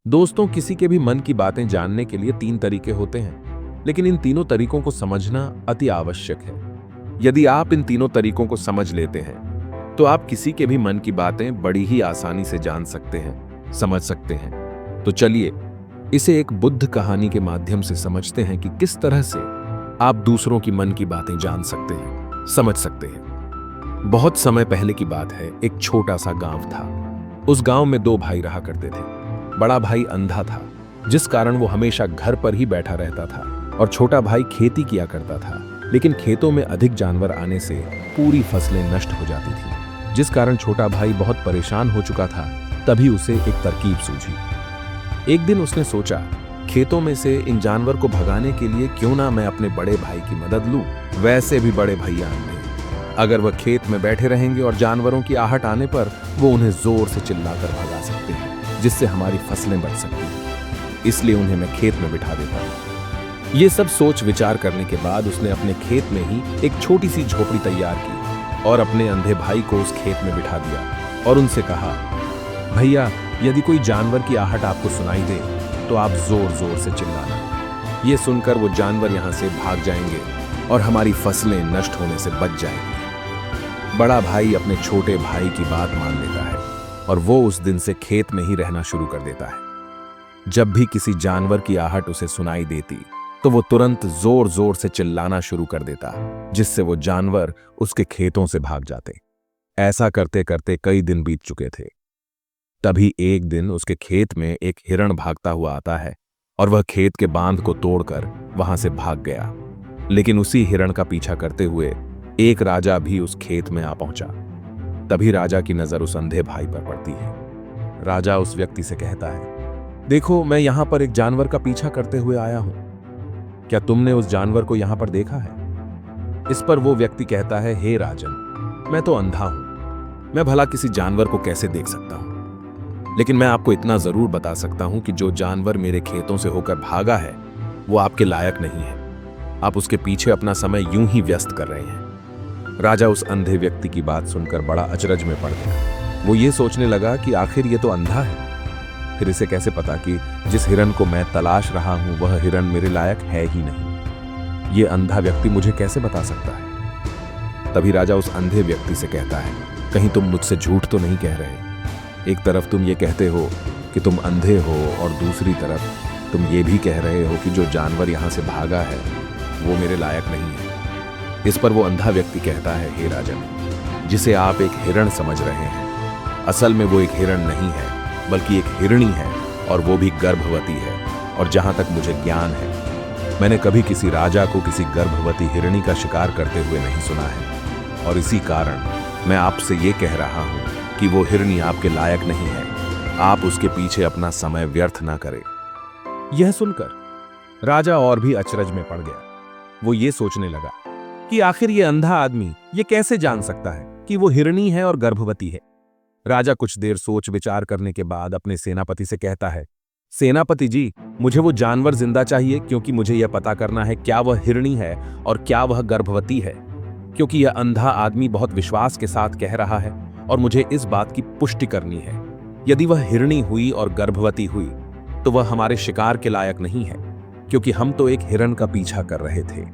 दोस्तों, किसी के भी मन की बातें जानने के लिए 3 तरीके होते हैं, लेकिन इन तीनों तरीकों को समझना अति आवश्यक है। यदि आप इन तीनों तरीकों को समझ लेते हैं, तो आप किसी के भी मन की बातें बड़ी ही आसानी से जान सकते हैं, समझ सकते हैं। तो चलिए, इसे एक बुद्ध कहानी के माध्यम से समझते हैं कि किस तरह से आप दूसरों की मन की बातें जान सकते हैं, समझ सकते हैं। बहुत समय पहले की बात है, एक छोटा सा गांव था। उस गांव में 2 भाई रहा करते थे। बड़ा भाई अंधा था, जिस कारण वो हमेशा घर पर ही बैठा रहता था, और छोटा भाई खेती किया करता था। लेकिन खेतों में अधिक जानवर आने से पूरी फसलें नष्ट हो जाती थी, जिस कारण छोटा भाई बहुत परेशान हो चुका था। तभी उसे एक तरकीब सूझी। एक दिन उसने सोचा, खेतों में से इन जानवर को भगाने के लिए क्यों ना मैं अपने बड़े भाई की मदद लूं। वैसे भी बड़े भैया हैं, अगर वह खेत में बैठे रहेंगे और जानवरों की आहट आने पर वो उन्हें जोर से चिल्लाकर भगा सकते हैं, जिससे हमारी फसलें बच सकती हैं। इसलिए उन्हें मैं खेत में बिठा देता हूं। ये सब सोच विचार करने के बाद उसने अपने खेत में ही एक छोटी सी झोपड़ी तैयार की और अपने अंधे भाई को उस खेत में बिठा दिया और उनसे कहा, भैया, यदि कोई जानवर की आहट आपको सुनाई दे तो आप जोर जोर से चिल्लाना। ये सुनकर वो जानवर यहां से भाग जाएंगे और हमारी फसलें नष्ट होने से बच जाएंगी। बड़ा भाई अपने छोटे भाई की बात मान लेता है और वो उस दिन से खेत में ही रहना शुरू कर देता है। जब भी किसी जानवर की आहट उसे सुनाई देती तो वो तुरंत जोर जोर से चिल्लाना शुरू कर देता, जिससे वो जानवर उसके खेतों से भाग जाते। ऐसा करते करते कई दिन बीत चुके थे। तभी एक दिन उसके खेत में एक हिरण भागता हुआ आता है और वह खेत के बांध को तोड़कर वहां से भाग गया। लेकिन उसी हिरण का पीछा करते हुए एक राजा भी उस खेत में आ पहुंचा। तभी राजा की नजर उस अंधे भाई पर पड़ती है। राजा उस व्यक्ति से कहता है, देखो, मैं यहां पर एक जानवर का पीछा करते हुए आया हूं। क्या तुमने उस जानवर को यहां पर देखा है? इस पर वो व्यक्ति कहता है, हे राजन, मैं तो अंधा हूं, मैं भला किसी जानवर को कैसे देख सकता हूं। लेकिन मैं आपको इतना जरूर बता सकता हूं कि जो जानवर मेरे खेतों से होकर भागा है वो आपके लायक नहीं है। आप उसके पीछे अपना समय यूं ही व्यस्त कर रहे हैं। राजा उस अंधे व्यक्ति की बात सुनकर बड़ा अचरज में पड़ गया। वो ये सोचने लगा कि आखिर ये तो अंधा है, फिर इसे कैसे पता कि जिस हिरण को मैं तलाश रहा हूं वह हिरण मेरे लायक है ही नहीं। ये अंधा व्यक्ति मुझे कैसे बता सकता है? तभी राजा उस अंधे व्यक्ति से कहता है, कहीं तुम मुझसे झूठ तो नहीं कह रहे? एक तरफ तुम ये कहते हो कि तुम अंधे हो और दूसरी तरफ तुम ये भी कह रहे हो कि जो जानवर यहां से भागा है वो मेरे लायक नहीं है। इस पर वो अंधा व्यक्ति कहता है, हे राजन, जिसे आप एक हिरण समझ रहे हैं, असल में वो एक हिरण नहीं है बल्कि एक हिरणी है, और वो भी गर्भवती है। और जहां तक मुझे ज्ञान है, मैंने कभी किसी राजा को किसी गर्भवती हिरणी का शिकार करते हुए नहीं सुना है। और इसी कारण मैं आपसे ये कह रहा हूं कि वो हिरणी आपके लायक नहीं है। आप उसके पीछे अपना समय व्यर्थ ना करें। यह सुनकर राजा और भी अचरज में पड़ गया। वो ये सोचने लगा कि आखिर ये अंधा आदमी ये कैसे जान सकता है कि वो हिरणी है और गर्भवती है। राजा कुछ देर सोच विचार करने के बाद अपने सेनापति से कहता है, सेनापति जी, मुझे वो जानवर जिंदा चाहिए, क्योंकि मुझे यह पता करना है क्या वह हिरणी है और क्या वह गर्भवती है। क्योंकि यह अंधा आदमी बहुत विश्वास के साथ कह रहा है और मुझे इस बात की पुष्टि करनी है। यदि वह हिरणी हुई और गर्भवती हुई तो वह हमारे शिकार के लायक नहीं है, क्योंकि हम तो एक हिरण का पीछा कर रहे थे।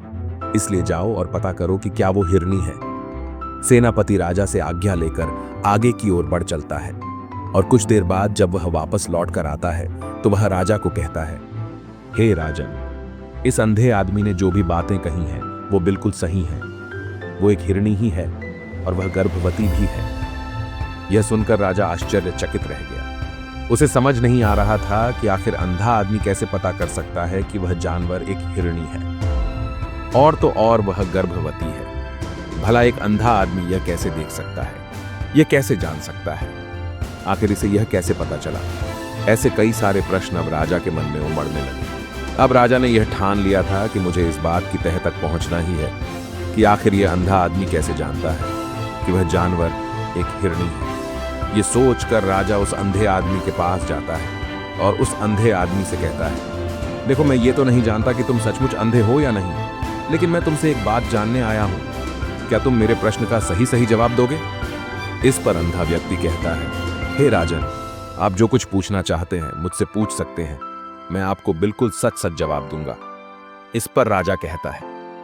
इसलिए जाओ और पता करो कि क्या वो हिरणी है। सेनापति राजा से आज्ञा लेकर आगे की ओर बढ़ चलता है और कुछ देर बाद जब वह वापस लौट कर आता है तो वह राजा को कहता है, हे राजन, इस अंधे आदमी ने जो भी बातें कही हैं वो बिल्कुल सही हैं। वो एक हिरणी ही है और वह गर्भवती भी है। यह सुनकर राजा आश्चर्यचकित रह गया। उसे समझ नहीं आ रहा था कि आखिर अंधा आदमी कैसे पता कर सकता है कि वह जानवर एक हिरणी है, और तो और वह गर्भवती है। भला एक अंधा आदमी यह कैसे देख सकता है? यह कैसे जान सकता है? आखिर इसे यह कैसे पता चला? ऐसे कई सारे प्रश्न अब राजा के मन में उमड़ने लगे। अब राजा ने यह ठान लिया था कि मुझे इस बात की तह तक पहुंचना ही है कि आखिर यह अंधा आदमी कैसे जानता है कि वह जानवर एक हिरणी है। ये सोचकर राजा उस अंधे आदमी के पास जाता है और उस अंधे आदमी से कहता है, देखो, मैं ये तो नहीं जानता कि तुम सचमुच अंधे हो या नहीं, लेकिन मैं तुमसे एक बात जानने आया हूं। क्या तुम मेरे प्रश्न का सही सही जवाब दोगे? इस पर अंधा व्यक्ति कहता है, हे राजन, आप जो कुछ पूछना चाहते हैं मुझसे पूछ सकते हैं, मैं आपको बिल्कुल सच सच जवाब दूंगा। इस पर राजा कहता है,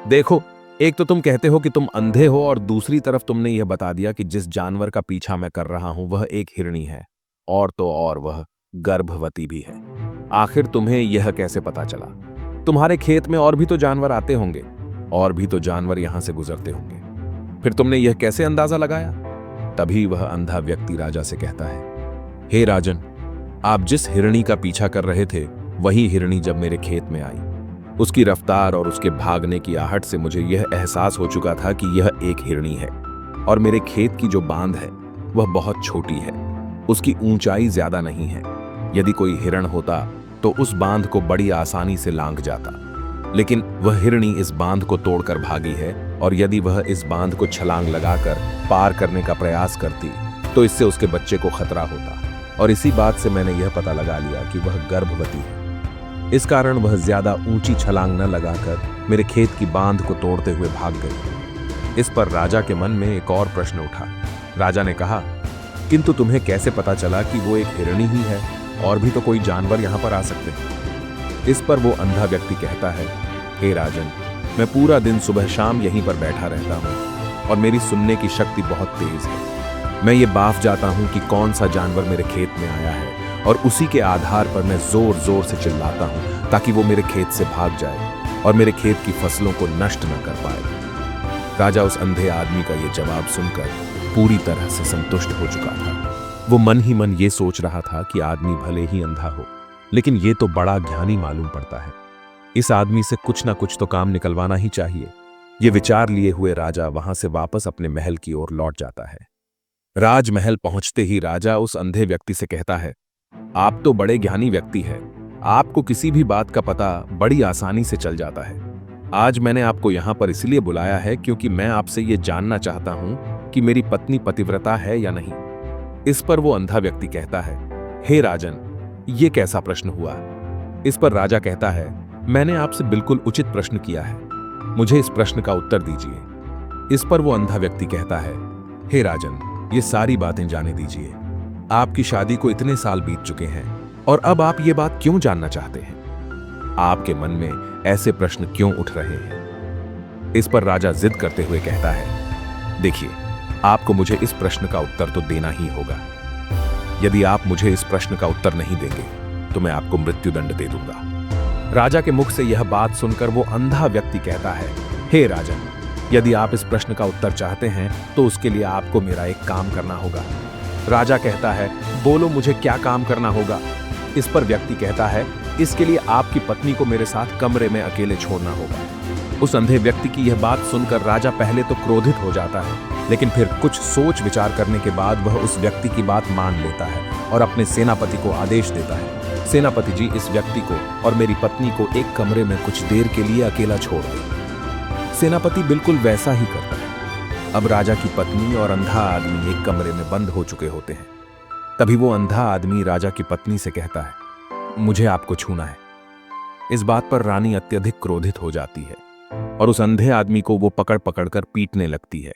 देखो, एक तो तुम कहते हो कि तुम अंधे हो और दूसरी तरफ तुमने यह बता दिया कि जिस जानवर का पीछा मैं कर रहा हूं वह एक हिरणी है, और तो और वह गर्भवती भी है। आखिर तुम्हें यह कैसे पता चला? तुम्हारे खेत में और भी तो जानवर आते होंगे, और भी तो जानवर यहां से गुजरते होंगे, फिर तुमने यह कैसे अंदाजा लगाया? तभी वह अंधा व्यक्ति राजा से कहता है, हे राजन, आप जिस हिरणी का पीछा कर रहे थे वही हिरणी जब मेरे खेत में आई, उसकी रफ्तार और उसके भागने की आहट से मुझे यह एहसास हो चुका था कि यह एक हिरणी है, और मेरे खेत की जो बांध है वह बहुत छोटी है, उसकी ऊंचाई ज्यादा नहीं है। यदि कोई हिरण होता तो उस बांध को बड़ी आसानी से लांघ जाता, लेकिन वह हिरणी इस बांध को तोड़कर भागी है, और यदि वह इस बांध को छलांग लगाकर पार करने का प्रयास करती तो इससे उसके बच्चे को खतरा होता, और इसी बात से मैंने यह पता लगा लिया कि वह गर्भवती है। इस कारण वह ज्यादा ऊंची छलांग न लगाकर मेरे खेत की बांध को तोड़ते हुए भाग गई। इस पर राजा के मन में एक और प्रश्न उठा। राजा ने कहा, किंतु तुम्हें कैसे पता चला कि वो एक हिरणी ही है, और भी तो कोई जानवर यहां पर आ सकते हैं? इस पर वो अंधा व्यक्ति कहता है, हे राजन, मैं पूरा दिन सुबह शाम यहीं पर बैठा रहता हूं, और मेरी सुनने की शक्ति बहुत तेज है। मैं ये बाफ जाता हूं कि कौन सा जानवर मेरे खेत में आया है, और उसी के आधार पर मैं जोर जोर से चिल्लाता हूं ताकि वो मेरे खेत से भाग जाए और मेरे खेत की फसलों को नष्ट न कर पाए। राजा उस अंधे आदमी का ये जवाब सुनकर पूरी तरह से संतुष्ट हो चुका था। वो मन ही मन ये सोच रहा था कि आदमी भले ही अंधा हो, लेकिन ये तो बड़ा ज्ञानी मालूम पड़ता है। इस आदमी से कुछ ना कुछ तो काम निकलवाना ही चाहिए। ये विचार लिए हुए राजा वहां से वापस अपने महल की ओर लौट जाता है। राजमहल पहुंचते ही राजा उस अंधे व्यक्ति से कहता है, आप तो बड़े ज्ञानी व्यक्ति हैं, आपको किसी भी बात का पता बड़ी आसानी से चल जाता है। आज मैंने आपको यहां पर इसलिए बुलाया है क्योंकि मैं आपसे यह जानना चाहता हूं कि मेरी पत्नी पतिव्रता है या नहीं। इस पर वो अंधा व्यक्ति कहता है, हे राजन, ये कैसा प्रश्न हुआ? इस पर राजा कहता है, मैंने आपसे बिल्कुल उचित प्रश्न किया है, मुझे इस प्रश्न का उत्तर दीजिए। इस पर वो अंधा व्यक्ति कहता है, हे राजन, ये सारी बातें जाने दीजिए। आपकी शादी को इतने साल बीत चुके हैं, और अब आप ये बात क्यों जानना चाहते हैं? आपके मन में ऐसे प्रश्न क्यों उठ रहे हैं? इस पर राजा जिद करते हुए कहता है, देखिए, आपको मुझे इस प्रश्न का उत्तर तो देना ही होगा। यदि आप मुझे इस प्रश्न का उत्तर नहीं देंगे तो मैं आपको मृत्युदंड दे दूंगा। राजा के मुख से यह बात सुनकर वो अंधा व्यक्ति कहता है, हे राजन, यदि आप इस प्रश्न का उत्तर चाहते हैं तो उसके लिए आपको मेरा एक काम करना होगा। राजा कहता है, बोलो, मुझे क्या काम करना होगा? इस पर व्यक्ति कहता है, इसके लिए आपकी पत्नी को मेरे साथ कमरे में अकेले छोड़ना होगा। उस अंधे व्यक्ति की यह बात सुनकर राजा पहले तो क्रोधित हो जाता है, लेकिन फिर कुछ सोच विचार करने के बाद वह उस व्यक्ति की बात मान लेता है और अपने सेनापति को आदेश देता है, सेनापति जी, इस व्यक्ति को और मेरी पत्नी को एक कमरे में कुछ देर के लिए अकेला छोड़ दें। सेनापति बिल्कुल वैसा ही करता है। अब राजा की पत्नी और अंधा आदमी एक कमरे में बंद हो चुके होते हैं। तभी वो अंधा आदमी राजा की पत्नी से कहता है, मुझे आपको छूना है। इस बात पर रानी अत्यधिक क्रोधित हो जाती है और उस अंधे आदमी को वो पकड़ पकड़ कर पीटने लगती है,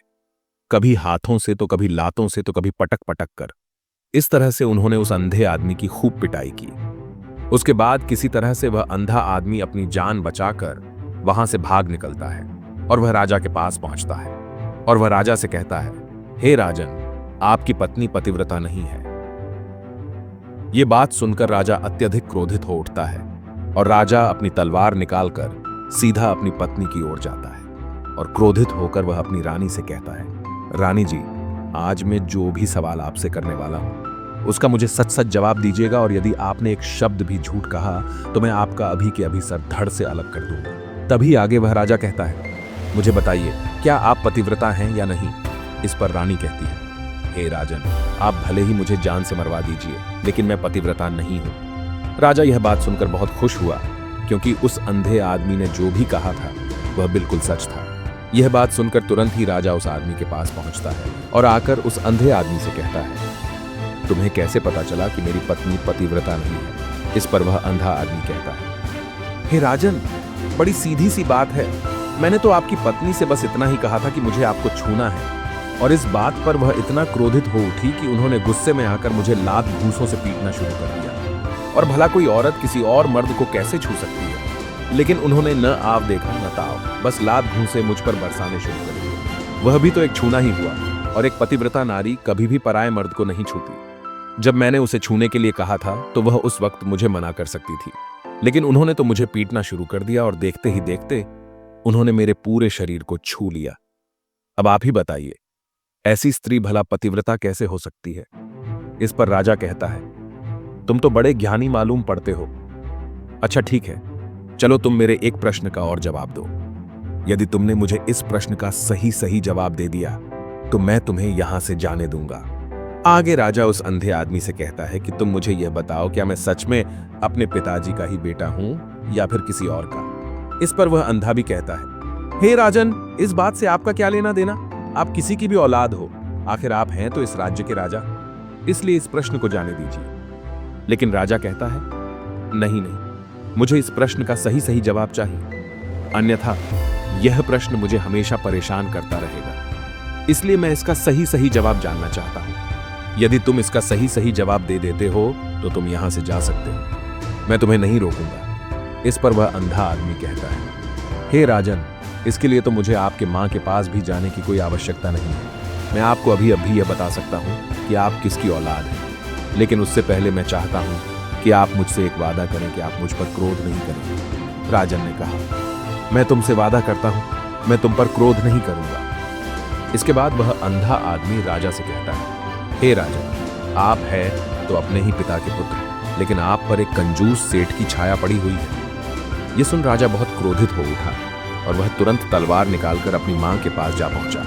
कभी हाथों से तो कभी लातों से तो कभी पटक पटक कर। इस तरह से उन्होंने उस अंधे आदमी की खूब पिटाई की। उसके बाद किसी तरह से वह अंधा आदमी अपनी जान बचाकर वहां से भाग निकलता है और वह राजा के पास पहुंचता है और वह राजा से कहता है, हे राजन, आपकी पत्नी पतिव्रता नहीं है। यह बात सुनकर राजा अत्यधिक क्रोधित हो उठता है और राजा अपनी तलवार निकालकर सीधा अपनी पत्नी की ओर जाता है और क्रोधित होकर वह अपनी रानी से कहता है, रानी जी, आज मैं जो भी सवाल आपसे करने वाला हूं उसका मुझे सच सच जवाब दीजिएगा, और यदि आपने एक शब्द भी झूठ कहा तो मैं आपका अभी के अभी सर धड़ से अलग कर दूंगा। तभी आगे वह राजा कहता है, मुझे बताइए, क्या आप पतिव्रता हैं या नहीं? इस पर रानी कहती है, हे राजन, आप भले ही मुझे जान से मरवा दीजिए, लेकिन मैं पतिव्रता नहीं हूं। राजा यह बात सुनकर बहुत खुश हुआ, क्योंकि उस अंधे आदमी ने जो भी कहा था वह बिल्कुल सच था। यह बात सुनकर तुरंत ही राजा उस आदमी के पास पहुंचता है और आकर उस अंधे आदमी से कहता है, तुम्हें कैसे पता चला कि मेरी पत्नी पतिव्रता नहीं है? इस पर वह अंधा आदमी कहता है, हे राजन, बड़ी सीधी सी बात है, मैंने तो आपकी पत्नी से बस इतना ही कहा था कि मुझे आपको छूना है, और इस बात पर वह इतना क्रोधित हो उठी कि उन्होंने गुस्से में आकर मुझे लात घूंसों से पीटना शुरू कर दिया। और भला कोई औरत किसी और मर्द को कैसे छू सकती है, लेकिन उन्होंने न आव देखा न ताव, बस लात घूंसे मुझ पर बरसाने शुरू कर दिए। वह भी तो एक छूना ही हुआ, और एक पतिव्रता नारी कभी भी पराये मर्द को नहीं छूती। जब मैंने उसे छूने के लिए कहा था तो वह उस वक्त मुझे मना कर सकती थी, लेकिन उन्होंने तो मुझे पीटना शुरू कर दिया और देखते ही देखते उन्होंने मेरे पूरे शरीर को छू लिया। अब आप ही बताइए, ऐसी स्त्री भला पतिव्रता कैसे हो सकती है? इस पर राजा कहता है, तुम तो बड़े ज्ञानी मालूम पड़ते हो। अच्छा ठीक है, चलो तुम मेरे एक प्रश्न का और जवाब दो। यदि तुमने मुझे इस प्रश्न का सही सही जवाब दे दिया तो मैं तुम्हें यहां से जाने दूंगा। आगे राजा उस अंधे आदमी से कहता है कि तुम मुझे यह बताओ, क्या मैं सच में अपने पिताजी का ही बेटा हूं या फिर किसी और का? इस पर वह अंधा भी कहता है, हे राजन, इस बात से आपका क्या लेना देना? आप किसी की भी औलाद हो, आखिर आप हैं तो इस राज्य के राजा, इसलिए इस प्रश्न को जाने दीजिए। लेकिन राजा कहता है, नहीं नहीं, मुझे इस प्रश्न का सही सही जवाब चाहिए, अन्यथा यह प्रश्न मुझे हमेशा परेशान करता रहेगा। इसलिए मैं इसका सही सही जवाब जानना चाहता हूं। यदि तुम इसका सही सही जवाब दे देते हो तो तुम यहां से जा सकते हो, मैं तुम्हें नहीं रोकूंगा। इस पर वह अंधा आदमी कहता है, हे राजन, इसके लिए तो मुझे आपके मां के पास भी जाने की कोई आवश्यकता नहीं है। मैं आपको अभी अभी यह बता सकता हूं कि आप किसकी औलाद हैं, लेकिन उससे पहले मैं चाहता हूं कि आप मुझसे एक वादा करें कि आप मुझ पर क्रोध नहीं करेंगे। राजन ने कहा, मैं तुमसे वादा करता हूं, मैं तुम पर क्रोध नहीं करूंगा। इसके बाद वह अंधा आदमी राजा से कहता है, हे राजन, आप हैं तो अपने ही पिता के पुत्र, लेकिन आप पर एक कंजूस सेठ की छाया पड़ी हुई है। यह सुन राजा बहुत क्रोधित हो उठा और वह तुरंत तलवार निकालकर अपनी मां के पास जा पहुंचा।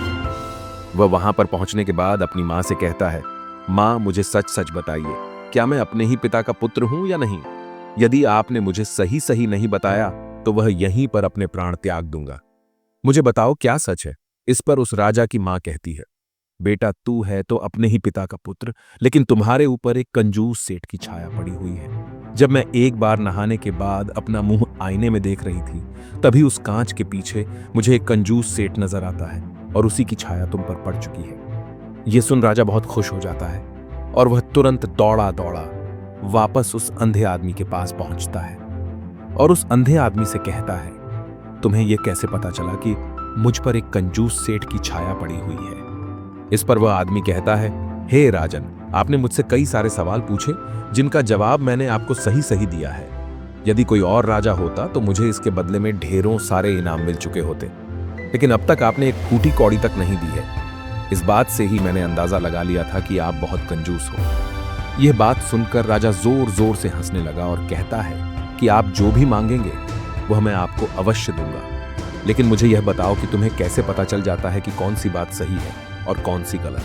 वह वहां पर पहुंचने के बाद अपनी मां से कहता है, मां, मुझे सच सच बताइए, क्या मैं अपने ही पिता का पुत्र हूं या नहीं? यदि आपने मुझे सही सही नहीं बताया तो वह यहीं पर अपने प्राण त्याग दूंगा। मुझे बताओ क्या सच है? इस पर उस राजा की मां कहती है, बेटा, तू है तो अपने ही पिता का पुत्र, लेकिन तुम्हारे ऊपर एक कंजूस सेठ की छाया पड़ी हुई है। जब मैं एक बार नहाने के बाद अपना मुंह आईने में देख रही थी, तभी उस कांच के पीछे मुझे एक कंजूस सेठ नजर आता है और उसी की छाया तुम पर पड़ चुकी है। यह सुन राजा बहुत खुश हो जाता है और वह तुरंत दौड़ा दौड़ा वापस उस अंधे आदमी के पास पहुंचता है और उस अंधे आदमी से कहता है, तुम्हें यह कैसे पता चला कि मुझ पर एक कंजूस सेठ की छाया पड़ी हुई है? इस पर वह आदमी कहता है, हे राजन, आपने मुझसे कई सारे सवाल पूछे जिनका जवाब मैंने आपको सही सही दिया है। यदि कोई और राजा होता तो मुझे इसके बदले में ढेरों सारे इनाम मिल चुके होते, लेकिन अब तक आपने एक फूटी कौड़ी तक नहीं दी है। इस बात से ही मैंने अंदाजा लगा लिया था कि आप बहुत कंजूस हो। यह बात सुनकर राजा जोर जोर से हंसने लगा और कहता है कि आप जो भी मांगेंगे वह मैं आपको अवश्य दूंगा, लेकिन मुझे यह बताओ कि तुम्हें कैसे पता चल जाता है कि कौन सी बात सही है और कौन सी गलत?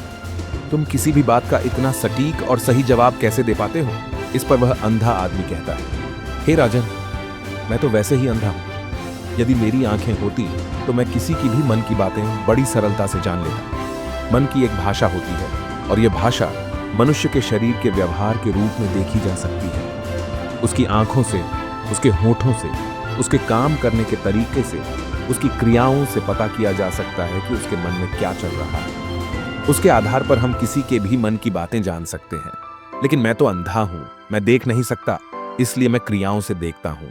तुम किसी भी बात का इतना सटीक और सही जवाब कैसे दे पाते हो? इस पर वह अंधा आदमी कहता है, हे राजन, मैं तो वैसे ही अंधा हूं। यदि मेरी आंखें होती तो मैं किसी की भी मन की बातें बड़ी सरलता से जान लेता। मन की एक भाषा होती है और यह भाषा मनुष्य के शरीर के व्यवहार के रूप में देखी जा सकती है। उसकी आंखों से, उसके होठों से, उसके काम करने के तरीके से, उसकी क्रियाओं से पता किया जा सकता है कि उसके मन में क्या चल रहा है। उसके आधार पर हम किसी के भी मन की बातें जान सकते हैं। लेकिन मैं तो अंधा हूं, मैं देख नहीं सकता, इसलिए मैं क्रियाओं से देखता हूं।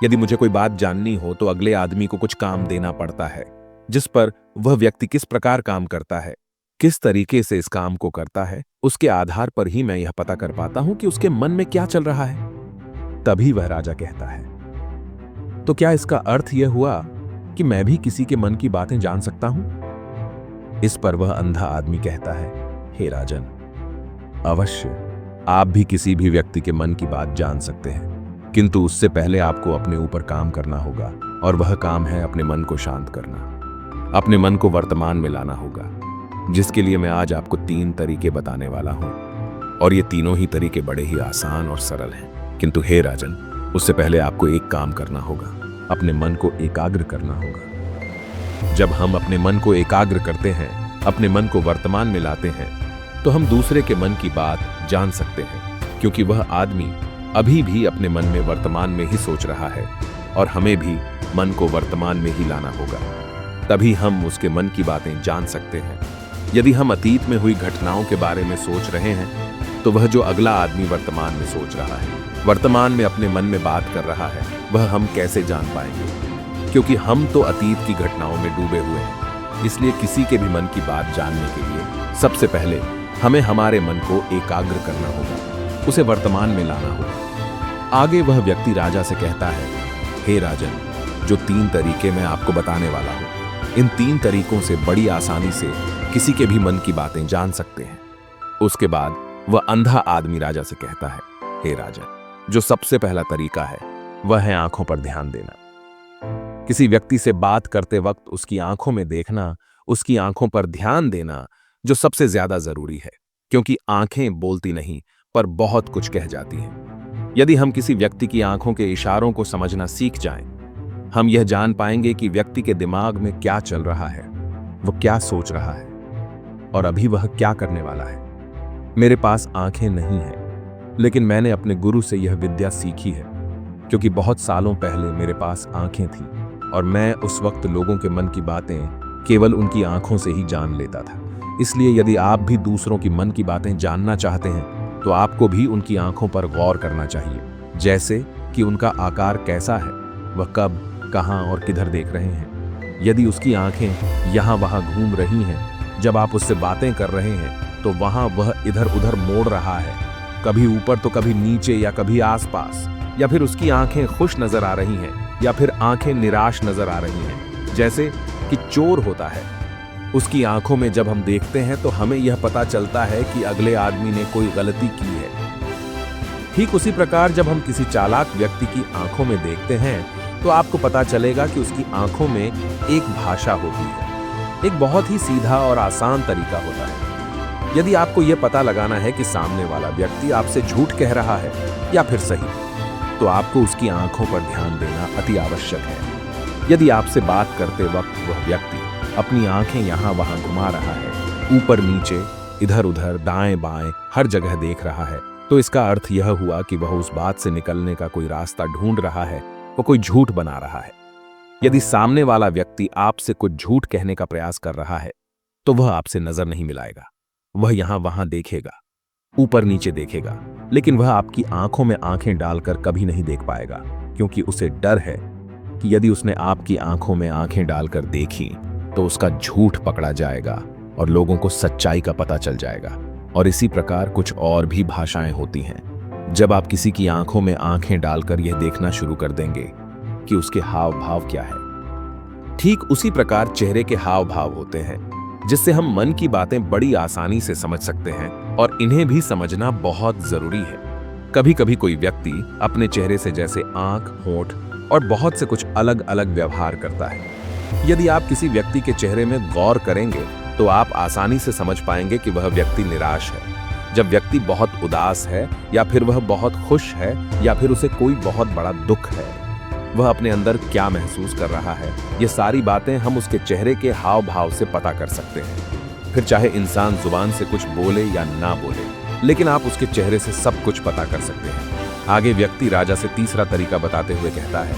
यदि मुझे कोई बात जाननी हो तो अगले आदमी को कुछ काम देना पड़ता है, जिस पर वह व्यक्ति किस प्रकार काम करता है, किस तरीके से इस काम को करता है, उसके आधार पर ही मैं यह पता कर पाता हूं कि उसके मन में क्या चल रहा है। तभी वह राजा कहता है, तो क्या इसका अर्थ यह हुआ कि मैं भी किसी के मन की बातें जान सकता हूं? इस पर वह अंधा आदमी कहता है, हे राजन, अवश्य आप भी किसी भी व्यक्ति के मन की बात जान सकते हैं, किंतु उससे पहले आपको अपने ऊपर काम करना होगा, और वह काम है अपने मन को शांत करना, अपने मन को वर्तमान में लाना होगा, जिसके लिए मैं आज आपको 3 तरीके बताने वाला हूं। और ये तीनों ही तरीके बड़े ही आसान और सरल हैं। किंतु हे राजन, उससे पहले आपको एक काम करना होगा, अपने मन को एकाग्र करना होगा। जब हम अपने मन को एकाग्र करते हैं, अपने मन को वर्तमान में लाते हैं, तो हम दूसरे के मन की बात जान सकते हैं, क्योंकि वह आदमी अभी भी अपने मन में वर्तमान में ही सोच रहा है, और हमें भी मन को वर्तमान में ही लाना होगा। तभी हम उसके मन की बातें जान सकते हैं। यदि हम अतीत में हुई घटनाओं के बारे में सोच रहे हैं, तो वह जो अगला आदमी वर्तमान में सोच रहा है, वर्तमान में अपने मन में बात कर रहा है, वह हम कैसे जान पाएंगे? क्योंकि हम तो अतीत की घटनाओं में डूबे हुए हैं। इसलिए किसी के भी मन की बात जानने के लिए सबसे पहले हमें हमारे मन को एकाग्र करना होगा, उसे वर्तमान में लाना होगा। आगे वह व्यक्ति राजा से कहता है, हे राजन, जो 3 तरीके मैं आपको बताने वाला हूं, इन 3 तरीकों से बड़ी आसानी से किसी के भी मन की बातें जान सकते हैं। उसके बाद वह अंधा आदमी राजा से कहता है, हे राजन, जो सबसे पहला तरीका है वह है आंखों पर ध्यान देना। किसी व्यक्ति से बात करते वक्त उसकी आंखों में देखना, उसकी आंखों पर ध्यान देना जो सबसे ज्यादा जरूरी है, क्योंकि आंखें बोलती नहीं पर बहुत कुछ कह जाती हैं। यदि हम किसी व्यक्ति की आंखों के इशारों को समझना सीख जाएं, हम यह जान पाएंगे कि व्यक्ति के दिमाग में क्या चल रहा है, वह क्या सोच रहा है और अभी वह क्या करने वाला है। मेरे पास आंखें नहीं हैं, लेकिन मैंने अपने गुरु से यह विद्या सीखी है, क्योंकि बहुत सालों पहले मेरे पास आंखें थीं और मैं उस वक्त लोगों के मन की बातें केवल उनकी आंखों से ही जान लेता था। इसलिए यदि आप भी दूसरों की मन की बातें जानना चाहते हैं, तो आपको भी उनकी आंखों पर गौर करना चाहिए, जैसे कि उनका आकार कैसा है, वह कब, कहां और किधर देख रहे हैं। यदि उसकी आंखें यहां वहां घूम रही हैं, जब आप उससे बातें कर रहे हैं, तो वहां वह इधर उधर मोड़ रहा है, कभी ऊपर तो कभी नीचे या कभी आसपास, या फिर उसकी आंखें खुश नजर आ रही हैं या फिर आंखें निराश नजर आ रही हैं, जैसे कि चोर होता है। उसकी आंखों में जब हम देखते हैं तो हमें यह पता चलता है कि अगले आदमी ने कोई गलती की है। ठीक उसी प्रकार जब हम किसी चालाक व्यक्ति की आंखों में देखते हैं, तो आपको पता चलेगा कि उसकी आंखों में एक भाषा होती है। एक बहुत ही सीधा और आसान तरीका होता है। यदि आपको यह पता लगाना है कि सामने वाला व्यक्ति आपसे झूठ कह रहा है या फिर सही, तो आपको उसकी आंखों पर ध्यान देना अति आवश्यक है। यदि आपसे बात करते वक्त वह व्यक्ति अपनी आंखें यहां वहां घुमा रहा है, ऊपर नीचे, इधर उधर, दाएं बाएं, हर जगह देख रहा है, तो इसका अर्थ यह हुआ कि वह उस बात से निकलने का कोई रास्ता ढूंढ रहा है, वो कोई झूठ बना रहा है। यदि सामने वाला व्यक्ति आपसे कुछ झूठ कहने का प्रयास कर रहा है, तो वह आपसे नजर नहीं मिलाएगा। वह यहां वहां देखेगा, ऊपर नीचे देखेगा, लेकिन वह आपकी आंखों में आंखें डालकर कभी नहीं देख पाएगा, क्योंकि उसे डर है कि यदि उसने आपकी आंखों में आंखें डालकर देखी तो उसका झूठ पकड़ा जाएगा और लोगों को सच्चाई का पता चल जाएगा। और इसी प्रकार कुछ और भी भाषाएं होती हैं। जब आप किसी की आंखों में आंखें डालकर यह देखना शुरू कर देंगे कि उसके हाव भाव क्या है, ठीक उसी प्रकार चेहरे के हाव भाव होते हैं, जिससे हम मन की बातें बड़ी आसानी से समझ सकते हैं और इन्हें भी समझना बहुत जरूरी है। कभी कभी कोई व्यक्ति अपने चेहरे से जैसे आंख, होंठ और बहुत से कुछ अलग अलग व्यवहार करता है। यदि आप किसी व्यक्ति के चेहरे में गौर करेंगे, तो आप आसानी से समझ पाएंगे कि वह व्यक्ति निराश है, जब व्यक्ति बहुत उदास है, या फिर वह बहुत खुश है, या फिर उसे कोई बहुत बड़ा दुख है। वह अपने अंदर क्या महसूस कर रहा है, ये सारी बातें हम उसके चेहरे के हाव भाव से पता कर सकते हैं। फिर चाहे इंसान जुबान से कुछ बोले या ना बोले, लेकिन आप उसके चेहरे से सब कुछ पता कर सकते हैं। आगे व्यक्ति राजा से तीसरा तरीका बताते हुए कहता है,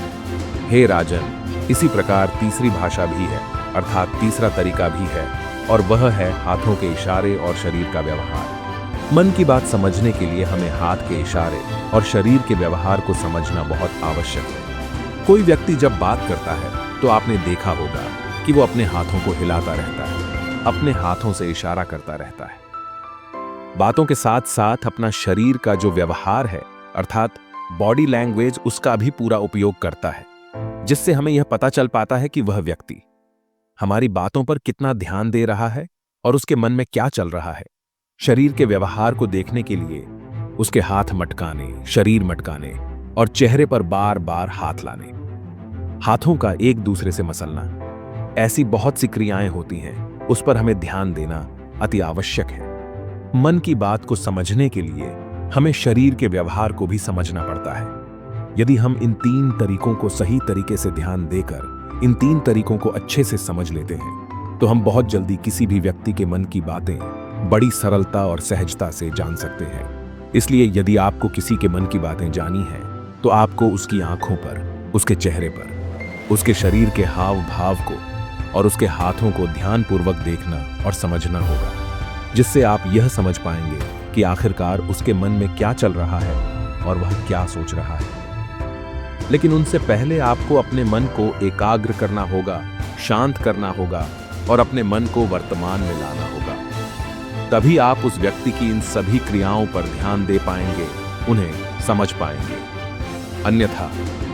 हे राजन, इसी प्रकार तीसरी भाषा भी है, अर्थात तीसरा तरीका भी है, और वह है हाथों के इशारे और शरीर का व्यवहार। मन की बात समझने के लिए हमें हाथ के इशारे और शरीर के व्यवहार को समझना बहुत आवश्यक है। कोई व्यक्ति जब बात करता है, तो आपने देखा होगा कि वो अपने हाथों को हिलाता रहता है, अपने हाथों से इशारा करता रहता है। बातों के साथ साथ अपना शरीर का जो व्यवहार है, अर्थात बॉडी लैंग्वेज, उसका भी पूरा उपयोग करता है, जिससे हमें यह पता चल पाता है कि वह व्यक्ति हमारी बातों पर कितना ध्यान दे रहा है और उसके मन में क्या चल रहा है। शरीर के व्यवहार को देखने के लिए उसके हाथ मटकाने, शरीर मटकाने और चेहरे पर बार बार हाथ लाने, हाथों का एक दूसरे से मसलना, ऐसी बहुत सी क्रियाएं होती हैं, उस पर हमें ध्यान देना अति आवश्यक है। मन की बात को समझने के लिए हमें शरीर के व्यवहार को भी समझना पड़ता है। यदि हम इन 3 तरीकों को सही तरीके से ध्यान देकर इन 3 तरीकों को अच्छे से समझ लेते हैं, तो हम बहुत जल्दी किसी भी व्यक्ति के मन की बातें बड़ी सरलता और सहजता से जान सकते हैं। इसलिए यदि आपको किसी के मन की बातें जानी हैं, तो आपको उसकी आंखों पर, उसके चेहरे पर, उसके शरीर के हाव भाव को और उसके हाथों को ध्यानपूर्वक देखना और समझना होगा, जिससे आप यह समझ पाएंगे कि आखिरकार उसके मन में क्या चल रहा है और वह क्या सोच रहा है। लेकिन उनसे पहले आपको अपने मन को एकाग्र करना होगा, शांत करना होगा और अपने मन को वर्तमान में लाना होगा। तभी आप उस व्यक्ति की इन सभी क्रियाओं पर ध्यान दे पाएंगे, उन्हें समझ पाएंगे। अन्यथा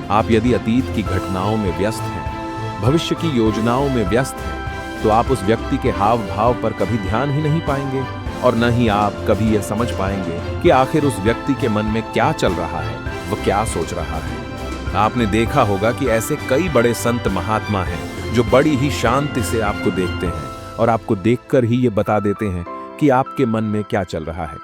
आप यदि अतीत की घटनाओं में व्यस्त हैं, भविष्य की योजनाओं में व्यस्त हैं, तो आप उस व्यक्ति के हाव भाव पर कभी ध्यान ही नहीं पाएंगे और न ही आप कभी यह समझ पाएंगे कि आखिर उस व्यक्ति के मन में क्या चल रहा है, वह क्या सोच रहा है। आपने देखा होगा कि ऐसे कई बड़े संत महात्मा हैं जो बड़ी ही शांति से आपको देखते हैं और आपको देखकर ही ये बता देते हैं कि आपके मन में क्या चल रहा है,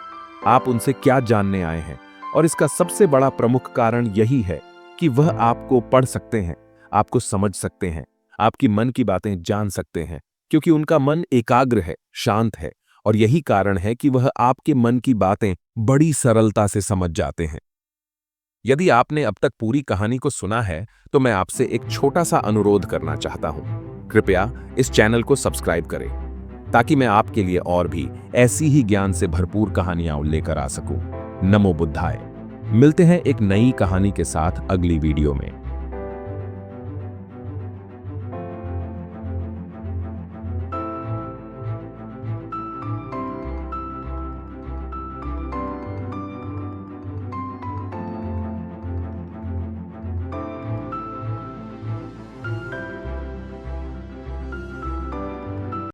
आप उनसे क्या जानने आए हैं। और इसका सबसे बड़ा प्रमुख कारण यही है कि वह आपको पढ़ सकते हैं, आपको समझ सकते हैं, आपकी मन की बातें जान सकते हैं, क्योंकि उनका मन एकाग्र है, शांत है, और यही कारण है कि वह आपके मन की बातें बड़ी सरलता से समझ जाते हैं। यदि आपने अब तक पूरी कहानी को सुना है तो मैं आपसे एक छोटा सा अनुरोध करना चाहता हूं। कृपया इस चैनल को सब्सक्राइब करें ताकि मैं आपके लिए और भी ऐसी ही ज्ञान से भरपूर कहानियां लेकर आ सकूं। नमो बुद्धाय। मिलते हैं एक नई कहानी के साथ अगली वीडियो में।